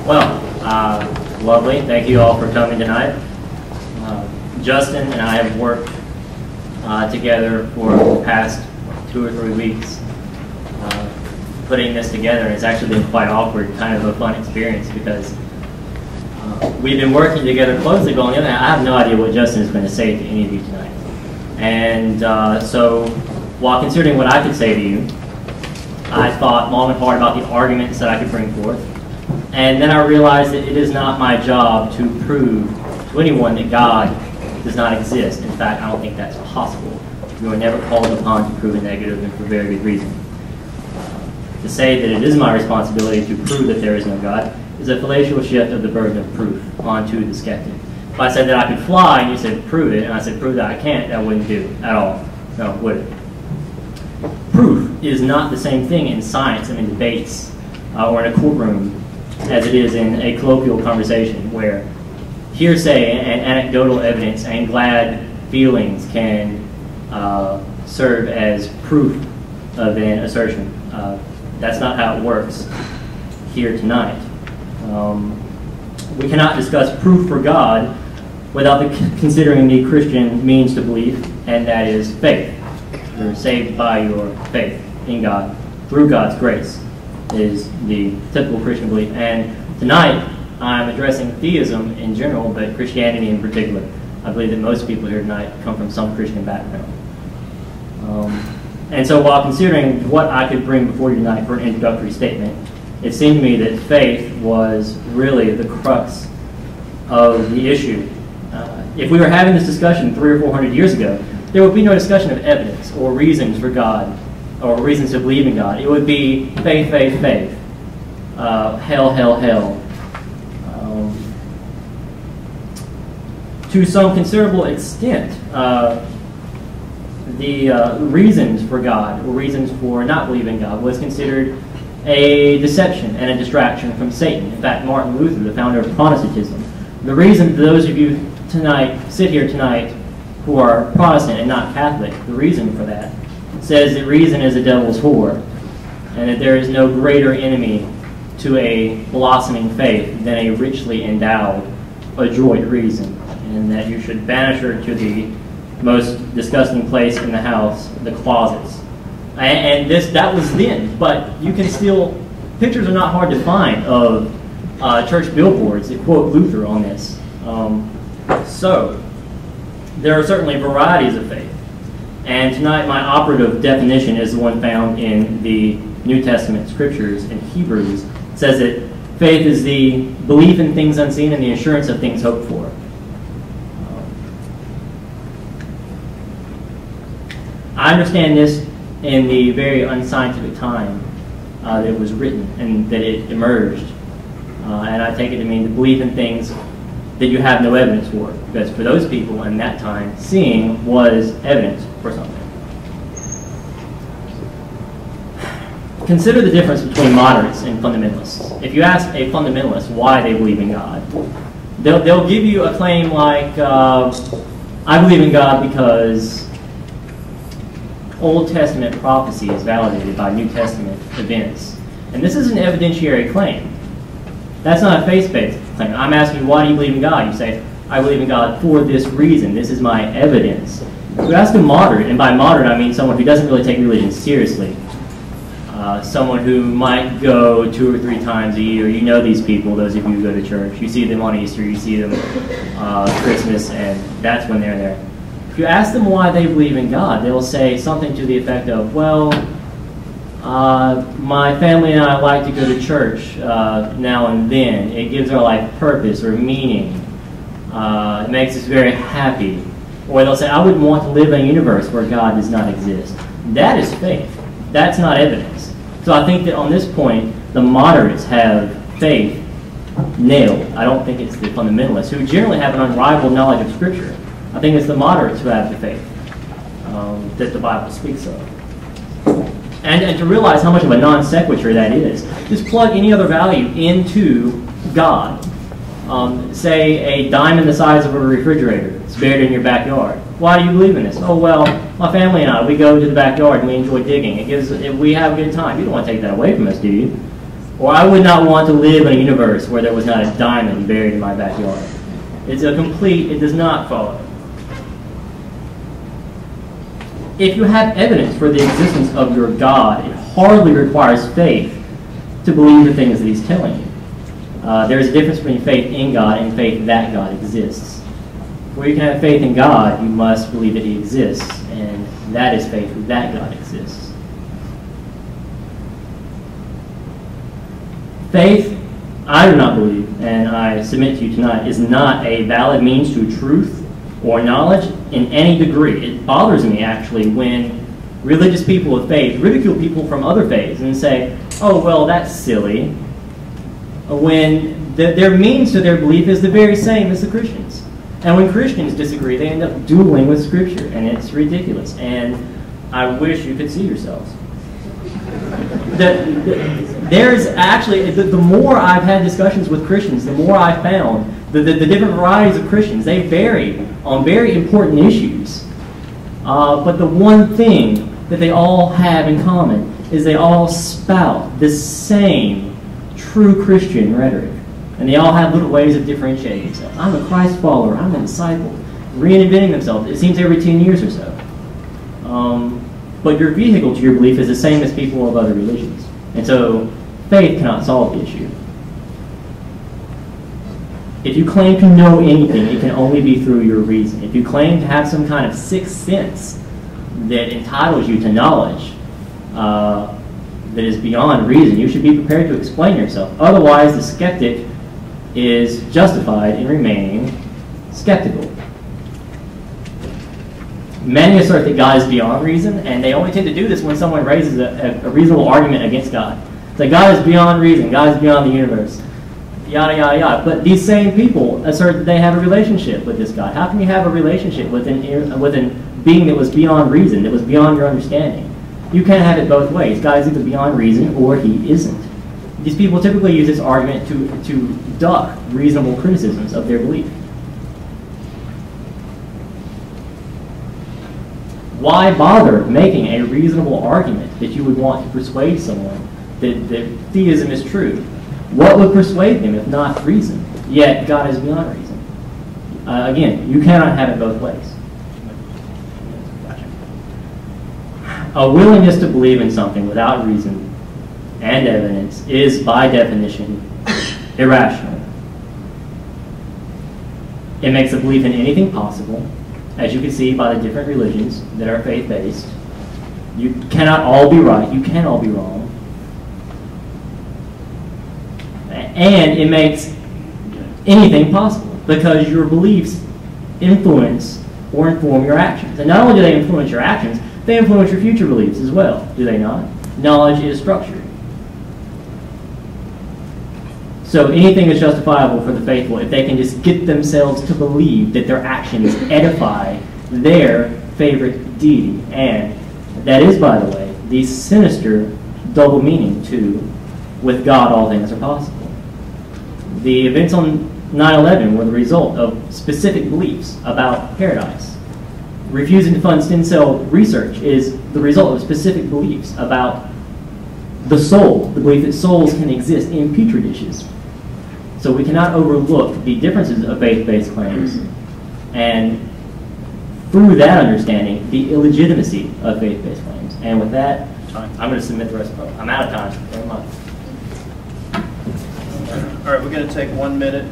Well, lovely. Thank you all for coming tonight. Justin and I have worked together for the past 2 or 3 weeks putting this together, and it's actually been quite awkward, kind of a fun experience because we've been working together closely, but on the other hand, I have no idea what Justin is going to say to any of you tonight. And so while considering what I could say to you, I thought long and hard about the arguments that I could bring forth. And then I realized that it is not my job to prove to anyone that God does not exist. In fact, I don't think that's possible. You are never called upon to prove a negative, and for very good reason. To say that it is my responsibility to prove that there is no God is a fallacious shift of the burden of proof onto the skeptic. If I said that I could fly and you said prove it, and I said prove that I can't, that wouldn't do at all. No, it wouldn't. Proof is not the same thing in science and in debates or in a courtroom as it is in a colloquial conversation where hearsay and anecdotal evidence and glad feelings can serve as proof of an assertion. That's not how it works here tonight. We cannot discuss proof for God without considering the Christian means to belief, and that is faith. You're saved by your faith in God through God's grace is the typical Christian belief. And tonight I'm addressing theism in general, but Christianity in particular. I believe that most people here tonight come from some Christian background. And so while considering what I could bring before you tonight for an introductory statement, it seemed to me that faith was really the crux of the issue. If we were having this discussion 300 or 400 years ago, there would be no discussion of evidence or reasons for God or reasons to believe in God. It would be faith, faith, faith. Hell, hell, hell. To some considerable extent, the reasons for God or reasons for not believing God was considered a deception and a distraction from Satan. In fact, Martin Luther, the founder of Protestantism, the reason those of you tonight sit here tonight who are Protestant and not Catholic, the reason for that says that reason is a devil's whore, and that there is no greater enemy to a blossoming faith than a richly endowed, adroit reason, and that you should banish her to the most disgusting place in the house, the closets. And that was then, but you can still, pictures are not hard to find of church billboards that quote Luther on this. So, there are certainly varieties of faith. And tonight my operative definition is the one found in the New Testament scriptures in Hebrews. It says that faith is the belief in things unseen and the assurance of things hoped for. I understand this in the very unscientific time that it was written and that it emerged. And I take it to mean the belief in things that you have no evidence for. Because for those people in that time, seeing was evidence for something. Consider the difference between moderates and fundamentalists. If you ask a fundamentalist why they believe in God, they'll give you a claim like, I believe in God because Old Testament prophecy is validated by New Testament events. And this is an evidentiary claim. That's not a faith-based claim. I'm asking you, why do you believe in God? You say, I believe in God for this reason. This is my evidence. If you ask a moderate, and by moderate I mean someone who doesn't really take religion seriously, someone who might go 2 or 3 times a year. You know these people, those of you who go to church. You see them on Easter, you see them Christmas, and that's when they're there. If you ask them why they believe in God, they will say something to the effect of, well, my family and I like to go to church now and then. It gives our life purpose or meaning. It makes us very happy. Or they'll say, I wouldn't want to live in a universe where God does not exist. That is faith. That's not evidence. So I think that on this point, the moderates have faith nailed. I don't think it's the fundamentalists, who generally have an unrivaled knowledge of Scripture. I think it's the moderates who have the faith that the Bible speaks of. And to realize how much of a non sequitur that is, just plug any other value into God. Say a diamond the size of a refrigerator. It's buried in your backyard. Why do you believe in this? Oh, well, my family and I, we go to the backyard and we enjoy digging. We have a good time. You don't want to take that away from us, do you? Or I would not want to live in a universe where there was not a diamond buried in my backyard. It's a complete, it does not follow. If you have evidence for the existence of your God, it hardly requires faith to believe the things that he's telling you. There is a difference between faith in God and faith that God exists. Where you can have faith in God, you must believe that he exists, and that is faith that God exists. Faith, I do not believe, and I submit to you tonight, is not a valid means to truth or knowledge in any degree. It bothers me, actually, when religious people of faith ridicule people from other faiths and say, oh, well, that's silly, when their means to their belief is the very same as the Christians. And when Christians disagree, they end up dueling with Scripture, and it's ridiculous. And I wish you could see yourselves. There's actually, the more I've had discussions with Christians, the more I've found the different varieties of Christians, they vary on very important issues. But the one thing that they all have in common is they all spout the same true Christian rhetoric. And they all have little ways of differentiating themselves. I'm a Christ follower, I'm a disciple, reinventing themselves, it seems every 10 years or so. But your vehicle to your belief is the same as people of other religions. And so faith cannot solve the issue. If you claim to know anything, it can only be through your reason. If you claim to have some kind of sixth sense that entitles you to knowledge that is beyond reason, you should be prepared to explain yourself. Otherwise, the skeptic is justified in remaining skeptical. Many assert that God is beyond reason, and they only tend to do this when someone raises a reasonable argument against God. It's like, God is beyond reason, God is beyond the universe, yada, yada, yada. But these same people assert that they have a relationship with this God. How can you have a relationship with an being that was beyond reason, that was beyond your understanding? You can't have it both ways. God is either beyond reason or he isn't. These people typically use this argument to duck reasonable criticisms of their belief. Why bother making a reasonable argument that you would want to persuade someone that theism is true? What would persuade them if not reason? Yet God is beyond reason. Again, you cannot have it both ways. A willingness to believe in something without reason and evidence is, by definition, irrational. It makes a belief in anything possible, as you can see by the different religions that are faith-based. You cannot all be right, you can all be wrong. And it makes anything possible, because your beliefs influence or inform your actions. And not only do they influence your actions, they influence your future beliefs as well, do they not? Knowledge is structured. So anything is justifiable for the faithful if they can just get themselves to believe that their actions edify their favorite deity. And that is, by the way, the sinister double meaning to, with God all things are possible. The events on 9/11 were the result of specific beliefs about paradise. Refusing to fund stem cell research is the result of specific beliefs about the soul, the belief that souls can exist in petri dishes. So we cannot overlook the differences of faith-based claims, and through that understanding, the illegitimacy of faith-based claims. And with that, I'm going to submit the rest of it. I'm out of time. Very much. All right, we're going to take 1 minute